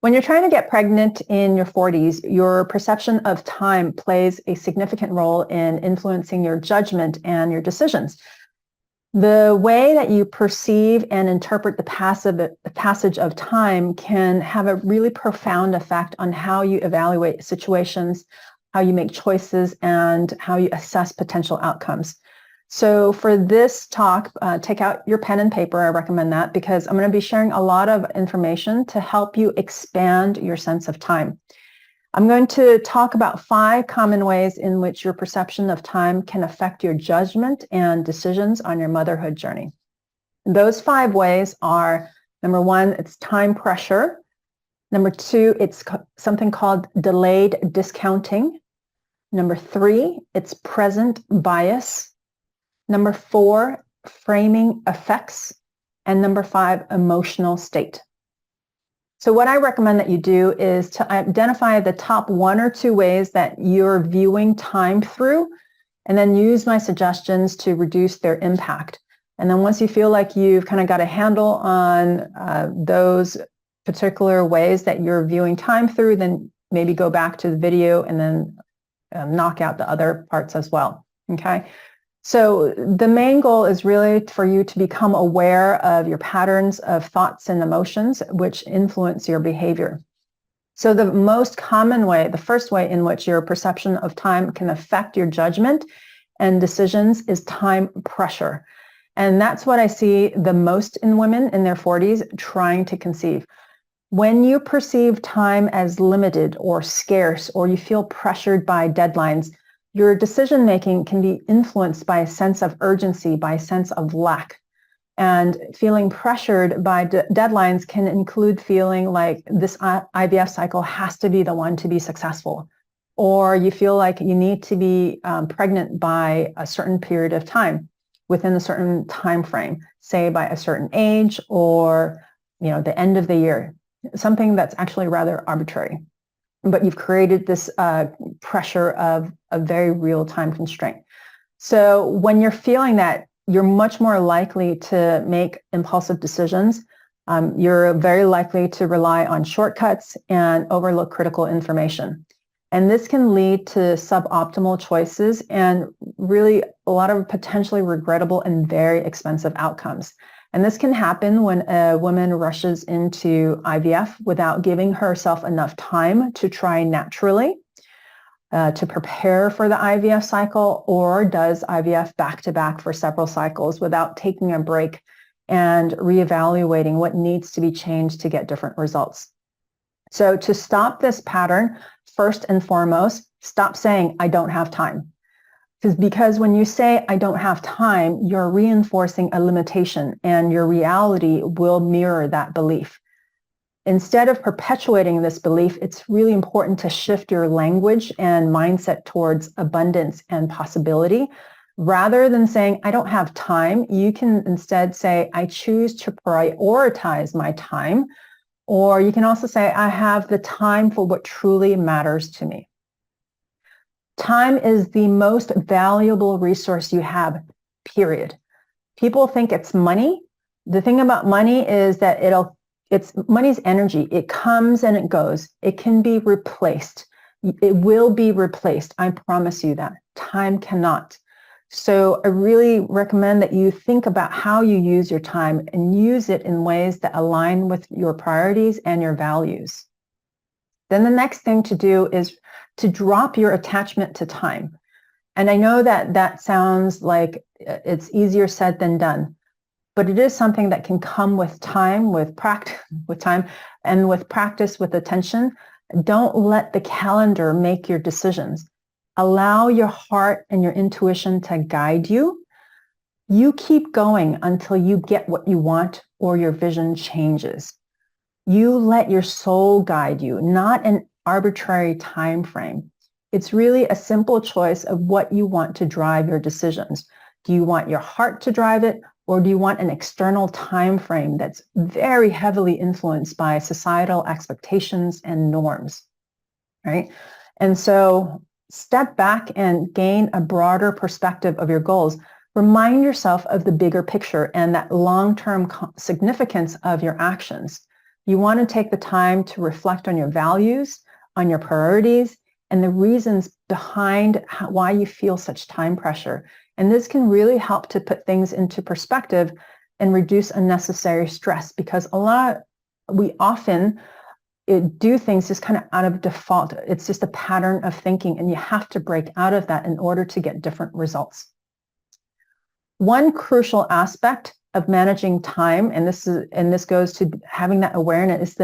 When you're trying to get pregnant in your 40s, your perception of time plays a significant role in influencing your judgment and your decisions. The way that you perceive and interpret the passage of time can have a really profound effect on how you evaluate situations, how you make choices, and how you assess potential outcomes. So for this talk, take out your pen and paper. I recommend that because I'm going to be sharing a lot of information to help you expand your sense of time. I'm going to talk about 5 common ways in which your perception of time can affect your judgment and decisions on your motherhood journey. Those 5 ways are, number 1, it's time pressure. Number 2, it's something called delayed discounting. Number 3, it's present bias. Number 4, framing effects. And number 5, emotional state. So what I recommend that you do is to identify the top 1 or 2 ways that you're viewing time through, and then use my suggestions to reduce their impact. And then once you feel like you've kind of got a handle on those particular ways that you're viewing time through, then maybe go back to the video and then knock out the other parts as well. Okay. So the main goal is really for you to become aware of your patterns of thoughts and emotions which influence your behavior. So the most common way, the first way in which your perception of time can affect your judgment and decisions is time pressure. And that's what I see the most in women in their 40s trying to conceive. When you perceive time as limited or scarce, or you feel pressured by deadlines, your decision-making can be influenced by a sense of urgency, by a sense of lack. And feeling pressured by deadlines can include feeling like this IVF cycle has to be the one to be successful. Or you feel like you need to be pregnant by a certain period of time, within a certain time frame, say by a certain age or the end of the year, something that's actually rather arbitrary. But you've created this pressure of a very real-time constraint. So when you're feeling that, you're much more likely to make impulsive decisions. You're very likely to rely on shortcuts and overlook critical information. And this can lead to suboptimal choices and really a lot of potentially regrettable and very expensive outcomes. And this can happen when a woman rushes into IVF without giving herself enough time to try naturally, to prepare for the IVF cycle, or does IVF back-to-back for several cycles without taking a break and reevaluating what needs to be changed to get different results. So to stop this pattern, first and foremost, stop saying, "I don't have time." Because when you say, "I don't have time," you're reinforcing a limitation and your reality will mirror that belief. Instead of perpetuating this belief, it's really important to shift your language and mindset towards abundance and possibility. Rather than saying, "I don't have time," you can instead say, "I choose to prioritize my time." Or you can also say, "I have the time for what truly matters to me." Time is the most valuable resource you have, period. People think it's money. The thing about money is that money's energy. It comes and it goes. It can be replaced. It will be replaced. I promise you that. Time cannot. So I really recommend that you think about how you use your time and use it in ways that align with your priorities and your values. Then the next thing to do is to drop your attachment to time. And I know that that sounds like it's easier said than done, but it is something that can come with time, with practice, and with practice, with attention. Don't let the calendar make your decisions. Allow your heart and your intuition to guide you. You keep going until you get what you want or your vision changes. You let your soul guide you, not an arbitrary time frame. It's really a simple choice of what you want to drive your decisions. Do you want your heart to drive it, or do you want an external time frame that's very heavily influenced by societal expectations and norms, right? And so step back and gain a broader perspective of your goals. Remind yourself of the bigger picture and that long-term significance of your actions. You want to take the time to reflect on your values, on your priorities, and the reasons behind why you feel such time pressure. And this can really help to put things into perspective and reduce unnecessary stress, because we often do things just kind of out of default. It's just a pattern of thinking, and you have to break out of that in order to get different results. One crucial aspect of managing time, and this goes to having that awareness,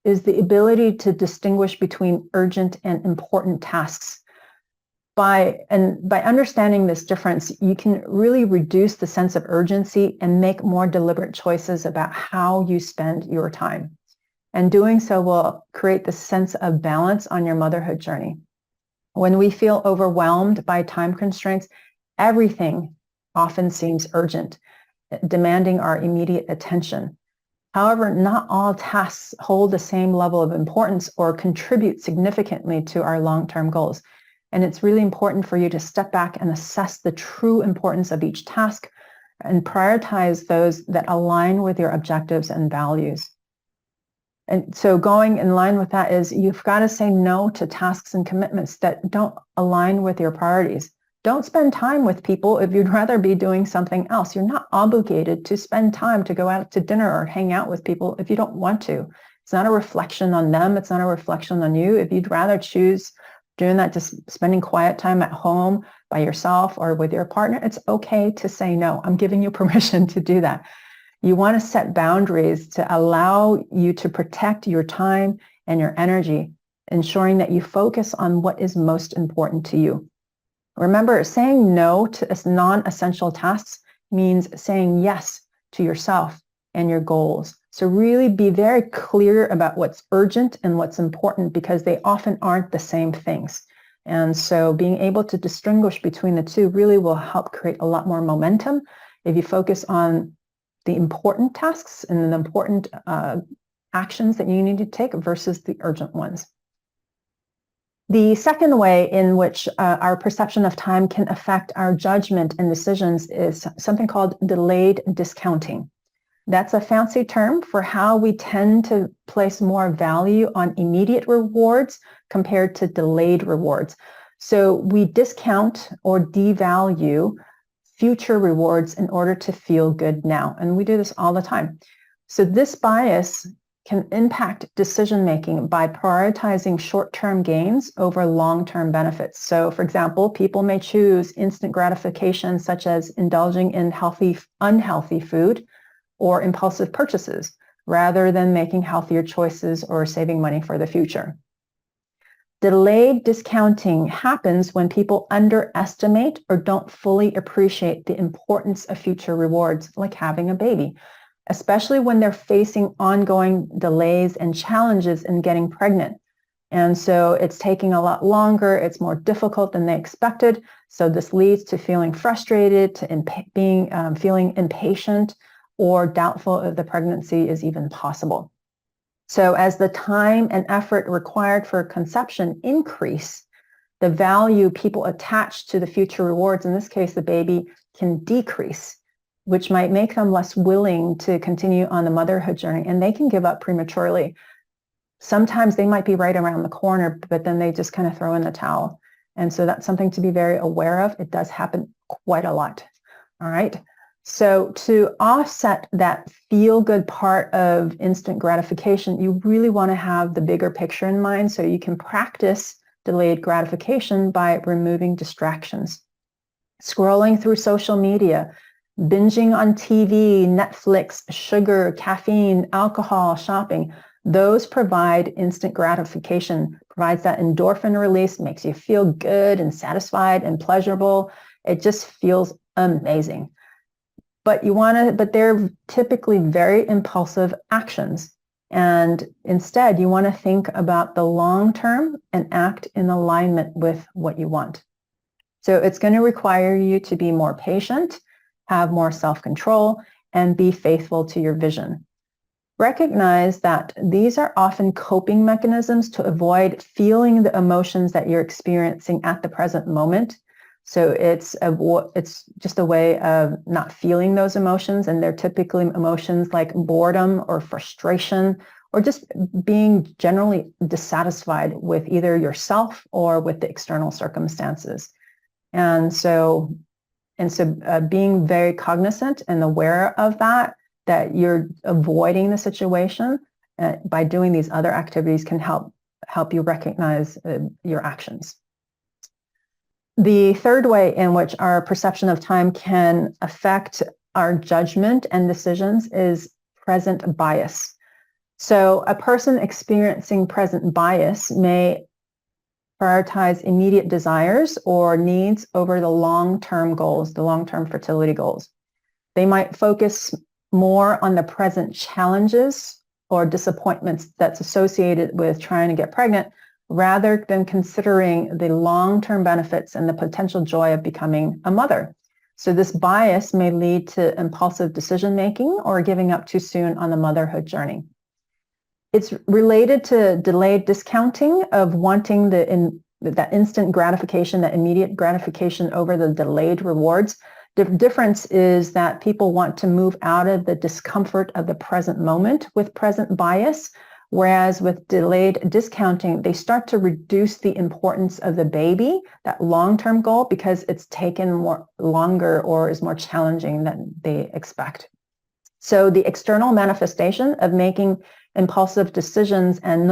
is the ability to distinguish between urgent and important tasks. By understanding this difference, you can really reduce the sense of urgency and make more deliberate choices about how you spend your time. And doing so will create the sense of balance on your motherhood journey. When we feel overwhelmed by time constraints, everything often seems urgent, demanding our immediate attention. However, not all tasks hold the same level of importance or contribute significantly to our long-term goals. And it's really important for you to step back and assess the true importance of each task and prioritize those that align with your objectives and values. And so going in line with that is you've got to say no to tasks and commitments that don't align with your priorities. Don't spend time with people if you'd rather be doing something else. You're not obligated to spend time to go out to dinner or hang out with people if you don't want to. It's not a reflection on them. It's not a reflection on you. If you'd rather choose doing that, just spending quiet time at home by yourself or with your partner, it's okay to say no. I'm giving you permission to do that. You want to set boundaries to allow you to protect your time and your energy, ensuring that you focus on what is most important to you. Remember, saying no to non-essential tasks means saying yes to yourself and your goals. So really be very clear about what's urgent and what's important, because they often aren't the same things. And so being able to distinguish between the two really will help create a lot more momentum if you focus on the important tasks and the important actions that you need to take versus the urgent ones. The second way in which our perception of time can affect our judgment and decisions is something called delayed discounting. That's a fancy term for how we tend to place more value on immediate rewards compared to delayed rewards. So we discount or devalue future rewards in order to feel good now. And we do this all the time. So this bias can impact decision-making by prioritizing short-term gains over long-term benefits. So for example, people may choose instant gratification, such as indulging in unhealthy food or impulsive purchases, rather than making healthier choices or saving money for the future. Delayed discounting happens when people underestimate or don't fully appreciate the importance of future rewards, like having a baby, especially when they're facing ongoing delays and challenges in getting pregnant. And so it's taking a lot longer, it's more difficult than they expected. So this leads to feeling frustrated, to feeling impatient or doubtful if the pregnancy is even possible. So as the time and effort required for conception increase, the value people attach to the future rewards, in this case the baby, can decrease, which might make them less willing to continue on the motherhood journey, and they can give up prematurely. Sometimes they might be right around the corner, but then they just kind of throw in the towel. And so that's something to be very aware of. It does happen quite a lot. All right. So to offset that feel-good part of instant gratification, you really want to have the bigger picture in mind, so you can practice delayed gratification by removing distractions. Scrolling through social media, binging on TV, Netflix, sugar, caffeine, alcohol, shopping, those provide instant gratification, provides that endorphin release, makes you feel good and satisfied and pleasurable. It just feels amazing. But they're typically very impulsive actions. And instead, you want to think about the long term and act in alignment with what you want. So it's going to require you to be more patient, have more self-control, and be faithful to your vision. Recognize that these are often coping mechanisms to avoid feeling the emotions that you're experiencing at the present moment. So it's just a way of not feeling those emotions, and they're typically emotions like boredom or frustration, or just being generally dissatisfied with either yourself or with the external circumstances. And so being very cognizant and aware of that you're avoiding the situation by doing these other activities can help you recognize your actions. The third way in which our perception of time can affect our judgment and decisions is present bias. So a person experiencing present bias may prioritize immediate desires or needs over the long-term goals, the long-term fertility goals. They might focus more on the present challenges or disappointments that's associated with trying to get pregnant, rather than considering the long-term benefits and the potential joy of becoming a mother. So this bias may lead to impulsive decision-making or giving up too soon on the motherhood journey. It's related to delayed discounting of wanting that instant gratification, that immediate gratification over the delayed rewards. The difference is that people want to move out of the discomfort of the present moment with present bias, whereas with delayed discounting, they start to reduce the importance of the baby, that long-term goal, because it's taken more longer or is more challenging than they expect. So the external manifestation of making impulsive decisions and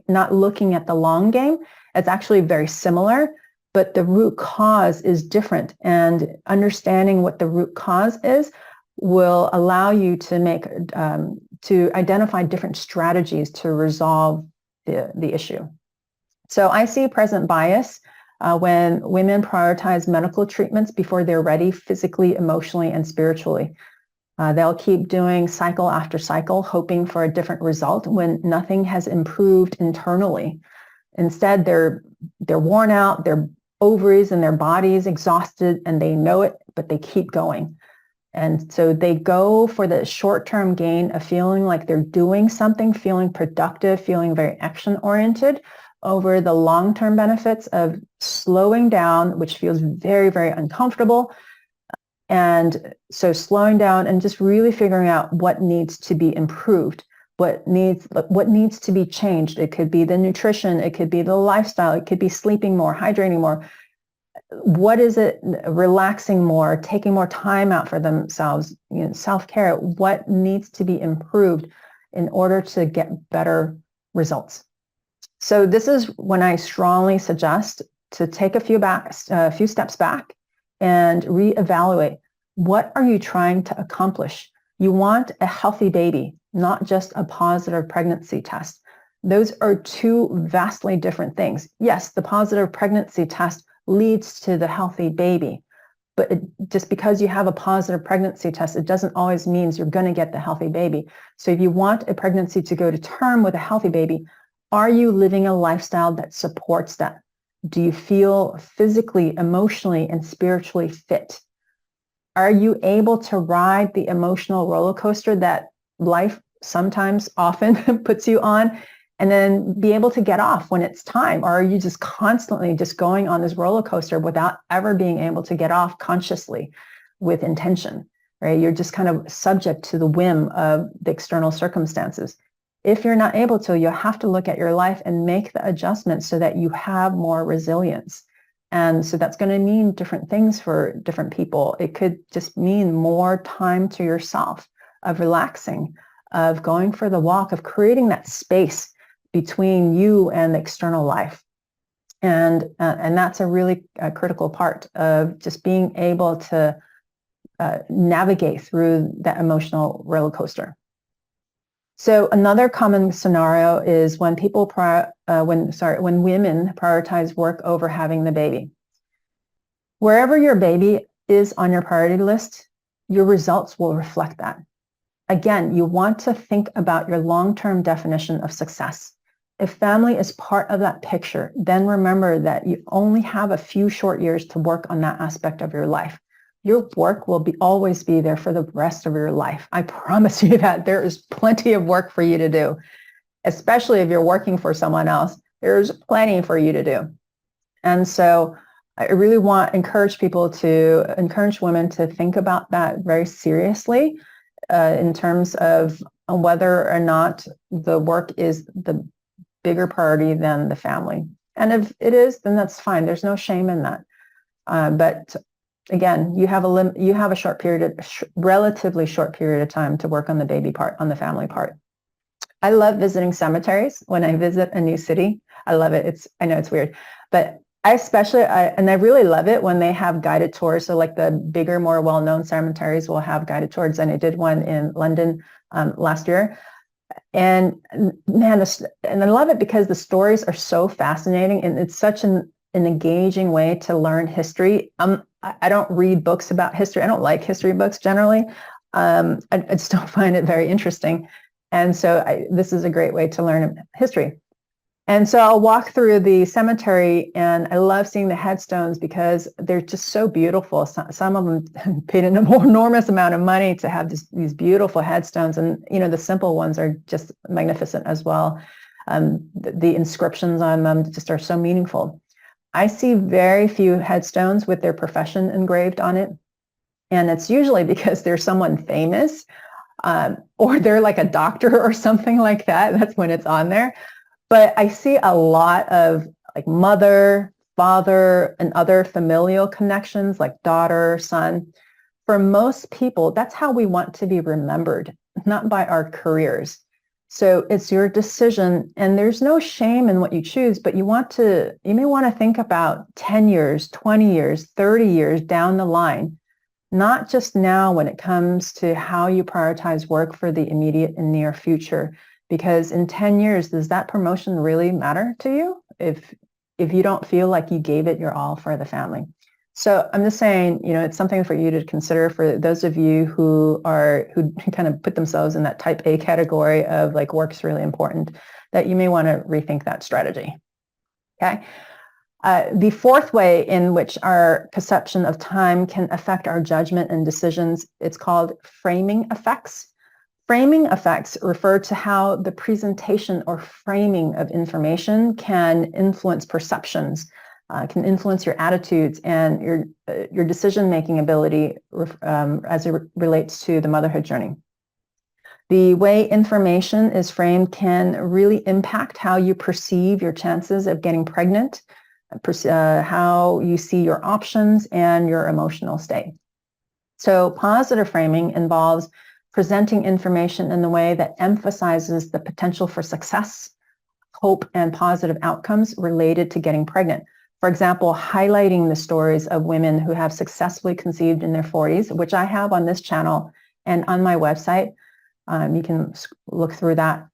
not looking at the long game is actually very similar, but the root cause is different. And understanding what the root cause is will allow you to identify different strategies to resolve the issue. So I see present bias when women prioritize medical treatments before they're ready physically, emotionally, and spiritually. They'll keep doing cycle after cycle, hoping for a different result when nothing has improved internally. Instead, they're worn out, their ovaries and their bodies exhausted, and they know it, but they keep going. And so they go for the short-term gain of feeling like they're doing something, feeling productive, feeling very action-oriented, over the long-term benefits of slowing down, which feels very, very uncomfortable. And so slowing down and just really figuring out what needs to be improved, what needs to be changed. It could be the nutrition, it could be the lifestyle, it could be sleeping more, hydrating more. What is it? Relaxing more, taking more time out for themselves, self-care. What needs to be improved in order to get better results? So this is when I strongly suggest to take a few steps back and reevaluate. What are you trying to accomplish? You want a healthy baby, not just a positive pregnancy test. Those are two vastly different things. Yes, the positive pregnancy test leads to the healthy baby, but just because you have a positive pregnancy test, it doesn't always mean you're going to get the healthy baby. So if you want a pregnancy to go to term with a healthy baby, are you living a lifestyle that supports that? Do you feel physically, emotionally, and spiritually fit? Are you able to ride the emotional roller coaster that life sometimes often puts you on, and then be able to get off when it's time? Or are you just constantly just going on this roller coaster without ever being able to get off consciously with intention, right? You're just kind of subject to the whim of the external circumstances. If you're not able to, you'll have to look at your life and make the adjustments so that you have more resilience. And so that's going to mean different things for different people. It could just mean more time to yourself, of relaxing, of going for the walk, of creating that space between you and the external life. And that's a really critical part of just being able to navigate through that emotional roller coaster. So another common scenario is when when women prioritize work over having the baby. Wherever your baby is on your priority list, your results will reflect that. Again, you want to think about your long-term definition of success. If family is part of that picture, then remember that you only have a few short years to work on that aspect of your life. Your work will always be there for the rest of your life. I promise you that there is plenty of work for you to do, especially if you're working for someone else. There's plenty for you to do. And so I really encourage women to think about that very seriously in terms of whether or not the work is the bigger priority than the family. And if it is, then that's fine. There's no shame in that. But again, you have a short period, relatively short period of time to work on the baby part, on the family part. I love visiting cemeteries when I visit a new city. I love it. I know it's weird, but I really love it when they have guided tours. So like the bigger, more well-known cemeteries will have guided tours, and I did one in London last year. And man, and I love it because the stories are so fascinating, and it's such an engaging way to learn history. I don't read books about history. I don't like history books generally. I just don't find it very interesting. And so this is a great way to learn history. And so I'll walk through the cemetery, and I love seeing the headstones because they're just so beautiful. Some of them paid an enormous amount of money to have these beautiful headstones, and the simple ones are just magnificent as well. The inscriptions on them just are so meaningful. I see very few headstones with their profession engraved on it, and it's usually because they're someone famous, or they're like a doctor or something like that. That's when it's on there. But I see a lot of like mother, father, and other familial connections like daughter, son. For most people, that's how we want to be remembered, not by our careers. So it's your decision, and there's no shame in what you choose, but you may want to think about 10 years, 20 years, 30 years down the line, not just now when it comes to how you prioritize work for the immediate and near future. Because in 10 years, does that promotion really matter to you if you don't feel like you gave it your all for the family? So I'm just saying, it's something for you to consider for those of you who kind of put themselves in that type A category of like work's really important, that you may want to rethink that strategy. Okay. The fourth way in which our perception of time can affect our judgment and decisions, it's called framing effects. Framing effects refer to how the presentation or framing of information can influence perceptions, can influence your attitudes and your decision-making ability as it relates to the motherhood journey. The way information is framed can really impact how you perceive your chances of getting pregnant, how you see your options, and your emotional state. So positive framing involves presenting information in a way that emphasizes the potential for success, hope, and positive outcomes related to getting pregnant. For example, highlighting the stories of women who have successfully conceived in their 40s, which I have on this channel and on my website. You can look through that.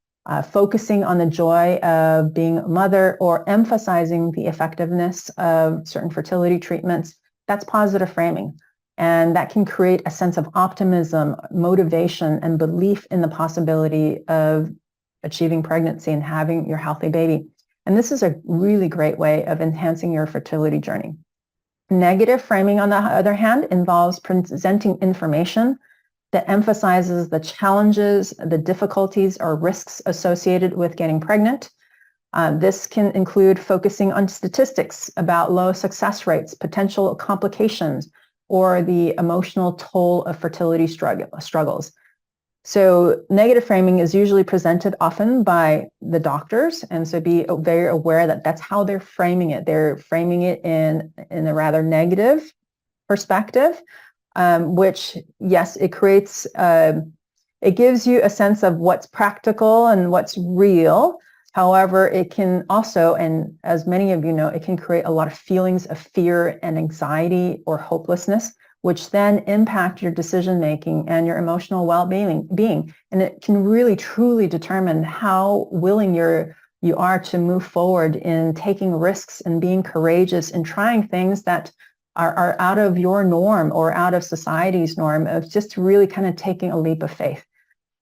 Focusing on the joy of being a mother or emphasizing the effectiveness of certain fertility treatments, that's positive framing. And that can create a sense of optimism, motivation, and belief in the possibility of achieving pregnancy and having your healthy baby. And this is a really great way of enhancing your fertility journey. Negative framing, on the other hand, involves presenting information that emphasizes the challenges, the difficulties, or risks associated with getting pregnant. This can include focusing on statistics about low success rates, potential complications, or the emotional toll of fertility struggles. So negative framing is usually presented often by the doctors, and so be very aware that that's how they're framing it. They're framing it in a rather negative perspective, which, yes, it creates, it gives you a sense of what's practical and what's real. However, it can also, and as many of you know, it can create a lot of feelings of fear and anxiety or hopelessness, which then impact your decision-making and your emotional well-being. And it can really, truly determine how willing you are to move forward in taking risks and being courageous and trying things that are out of your norm or out of society's norm, of just really kind of taking a leap of faith.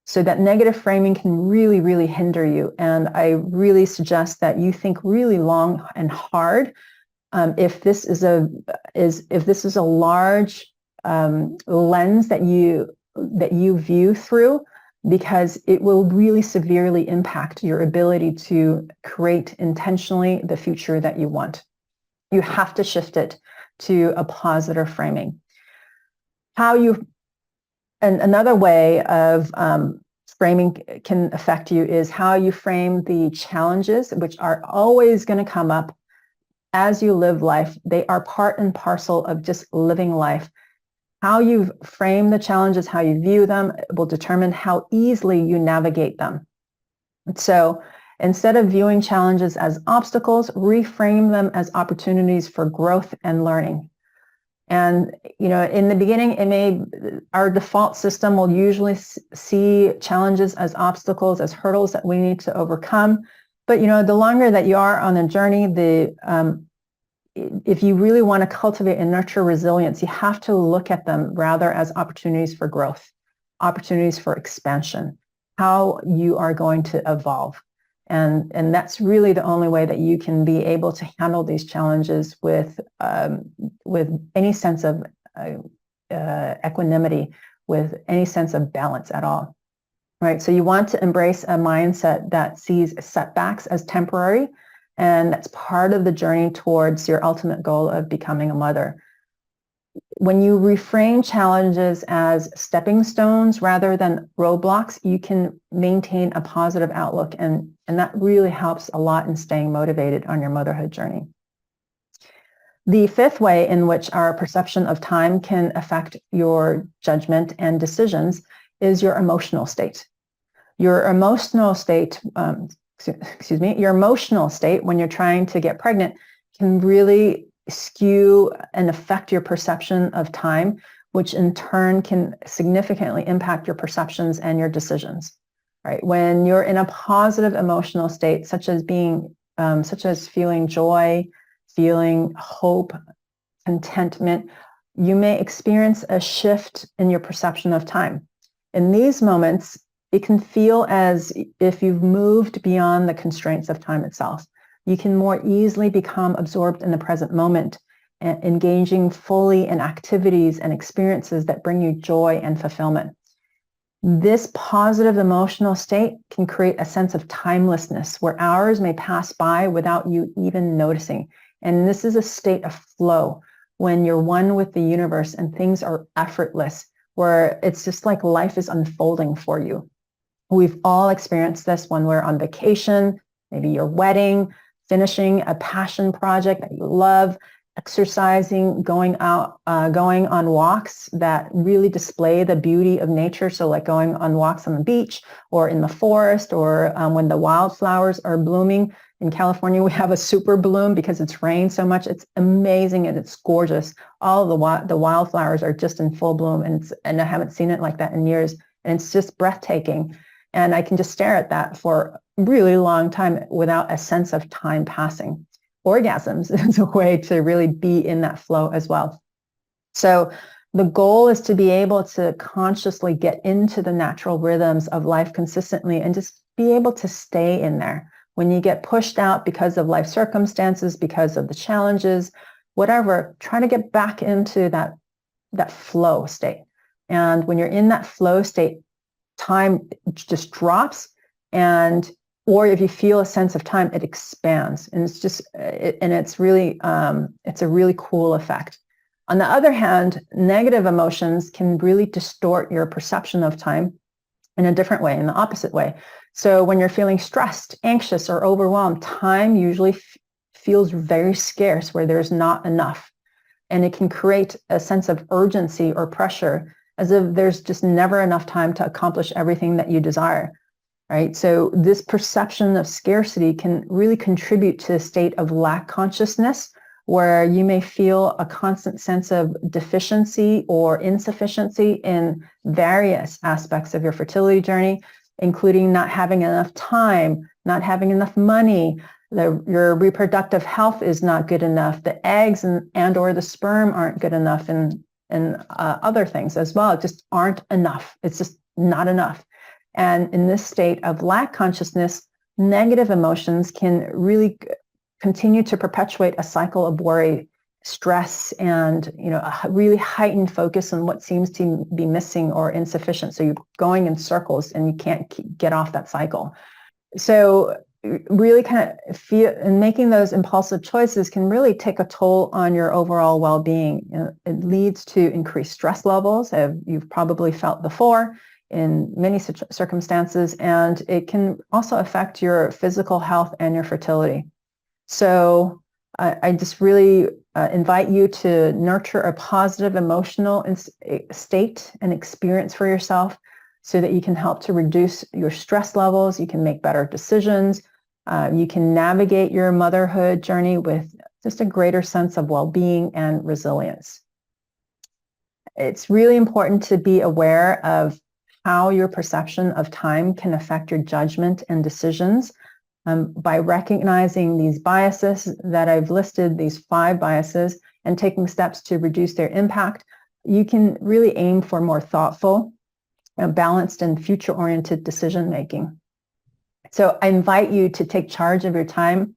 So that negative framing can really, really hinder you. And I really suggest that you think really long and hard if this is a large lens that you view through, because it will really severely impact your ability to create intentionally the future that you want. You have to shift it to a positive framing. And another way of framing can affect you is how you frame the challenges, which are always going to come up as you live life. They are part and parcel of just living life. How you frame the challenges, how you view them, will determine how easily you navigate them. So instead of viewing challenges as obstacles, reframe them as opportunities for growth and learning. And, in the beginning, our default system will usually see challenges as obstacles, as hurdles that we need to overcome. But, the longer that you are on the journey, if you really want to cultivate and nurture resilience, you have to look at them rather as opportunities for growth, opportunities for expansion, how you are going to evolve. And that's really the only way that you can be able to handle these challenges with any sense of equanimity, with any sense of balance at all, right? So you want to embrace a mindset that sees setbacks as temporary, and that's part of the journey towards your ultimate goal of becoming a mother. When you reframe challenges as stepping stones rather than roadblocks, you can maintain a positive outlook, and that really helps a lot in staying motivated on your motherhood journey. The fifth way in which our perception of time can affect your judgment and decisions is your emotional state. Your emotional state, your emotional state when you're trying to get pregnant can really skew and affect your perception of time, which in turn can significantly impact your perceptions and your decisions, right? When you're in a positive emotional state, such as feeling joy, feeling hope, contentment, you may experience a shift in your perception of time. In these moments, it can feel as if you've moved beyond the constraints of time itself. You can more easily become absorbed in the present moment, engaging fully in activities and experiences that bring you joy and fulfillment. This positive emotional state can create a sense of timelessness where hours may pass by without you even noticing. And this is a state of flow when you're one with the universe and things are effortless, where it's just like life is unfolding for you. We've all experienced this when we're on vacation, maybe your wedding, finishing a passion project that you love, exercising, going on walks that really display the beauty of nature. So like going on walks on the beach or in the forest, or when the wildflowers are blooming. In California, we have a super bloom because it's rained so much. It's amazing and it's gorgeous. All of the wildflowers are just in full bloom, and I haven't seen it like that in years. And it's just breathtaking. And I can just stare at that for a really long time without a sense of time passing. Orgasms is a way to really be in that flow as well. So the goal is to be able to consciously get into the natural rhythms of life consistently and just be able to stay in there. When you get pushed out because of life circumstances, because of the challenges, whatever, try to get back into that flow state. And when you're in that flow state, time just drops, or if you feel a sense of time, it expands, and it's a really cool effect. On the other hand, negative emotions can really distort your perception of time in a different way, in the opposite way. So when you're feeling stressed, anxious, or overwhelmed, time usually feels very scarce, where there's not enough, and it can create a sense of urgency or pressure, as if there's just never enough time to accomplish everything that you desire, right? So this perception of scarcity can really contribute to a state of lack consciousness, where you may feel a constant sense of deficiency or insufficiency in various aspects of your fertility journey, including not having enough time, not having enough money, your reproductive health is not good enough, the eggs and or the sperm aren't good enough, and other things as well just aren't enough. It's just not enough. And in this state of lack consciousness, negative emotions can really continue to perpetuate a cycle of worry, stress, and a really heightened focus on what seems to be missing or insufficient. So you're going in circles and you can't get off that cycle. So really kind of feel, and making those impulsive choices can really take a toll on your overall well-being. It leads to increased stress levels, as you've probably felt before in many circumstances, and it can also affect your physical health and your fertility. So I just really invite you to nurture a positive emotional state and experience for yourself so that you can help to reduce your stress levels, you can make better decisions, you can navigate your motherhood journey with just a greater sense of well-being and resilience. It's really important to be aware of how your perception of time can affect your judgment and decisions. By recognizing these biases that I've listed, these 5 biases, and taking steps to reduce their impact, you can really aim for more thoughtful, balanced, and future-oriented decision-making. So I invite you to take charge of your time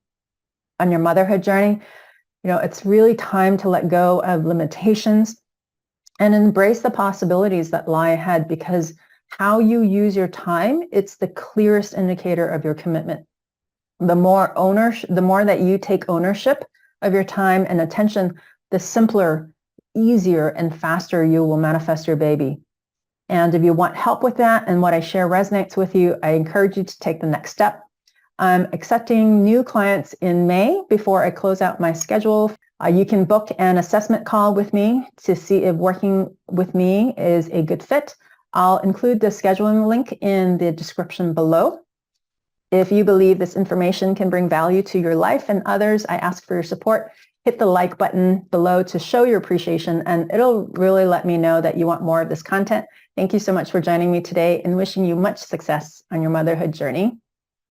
on your motherhood journey. It's really time to let go of limitations and embrace the possibilities that lie ahead, because how you use your time, it's the clearest indicator of your commitment. The more that you take ownership of your time and attention, the simpler, easier, and faster you will manifest your baby. And if you want help with that and what I share resonates with you, I encourage you to take the next step. I'm accepting new clients in May before I close out my schedule. You can book an assessment call with me to see if working with me is a good fit. I'll include the scheduling link in the description below. If you believe this information can bring value to your life and others, I ask for your support. Hit the like button below to show your appreciation, and it'll really let me know that you want more of this content. Thank you so much for joining me today, and wishing you much success on your motherhood journey.